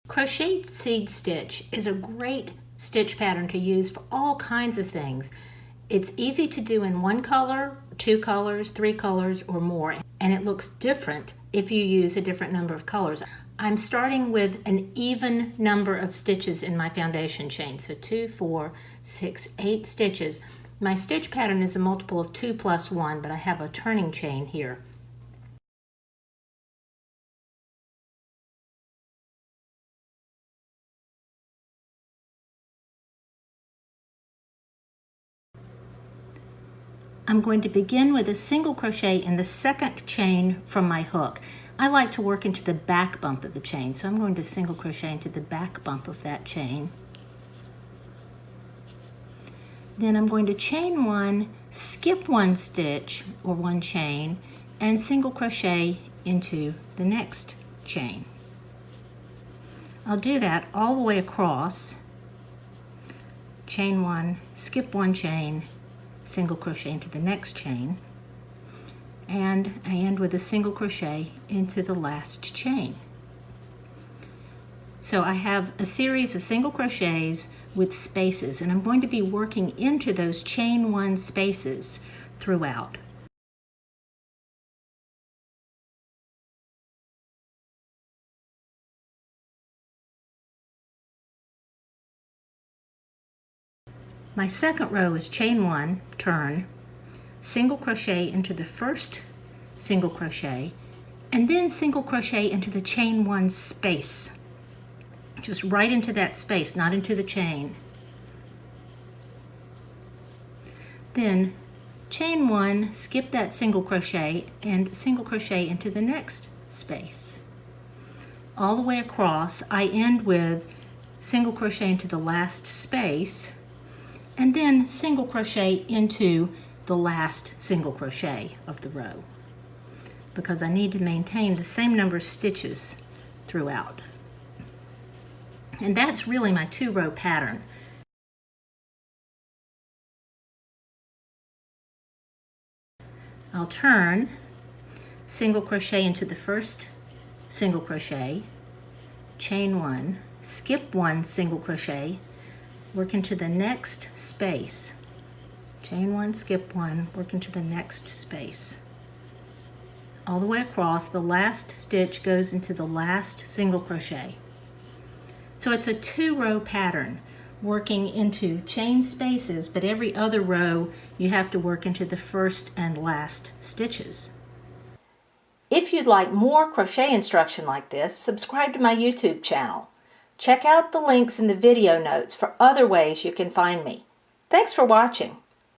Crochet seed stitch is a great stitch pattern to use for all kinds of things. It's easy to do in one color, two colors, three colors, or more, and it looks different if you use a different number of colors. I'm starting with an even number of stitches in my foundation chain, so 2, 4, 6, 8 stitches. My stitch pattern is a multiple of 2 plus 1, but I have a turning chain here. I'm going to begin with a single crochet in the second chain from my hook. I like to work into the back bump of the chain, so I'm going to single crochet into the back bump of that chain. Then I'm going to chain one, skip one stitch or one chain, and single crochet into the next chain. I'll do that all the way across. Chain one, skip one chain, single crochet into the next chain, and I end with a single crochet into the last chain. So I have a series of single crochets with spaces, and I'm going to be working into those chain one spaces throughout. My second row is chain one, turn, single crochet into the first single crochet, and then single crochet into the chain one space. Just right into that space, not into the chain. Then chain one, skip that single crochet, and single crochet into the next space. All the way across, I end with single crochet into the last space, and then single crochet into the last single crochet of the row, because I need to maintain the same number of stitches throughout. And that's really my 2-row pattern. I'll turn, single crochet into the first single crochet, chain one, skip one single crochet, work into the next space, chain one, skip one, work into the next space. All the way across, the last stitch goes into the last single crochet. So it's a 2-row pattern, working into chain spaces, but every other row you have to work into the first and last stitches. If you'd like more crochet instruction like this, subscribe to my YouTube channel. Check out the links in the video notes for other ways you can find me. Thanks for watching.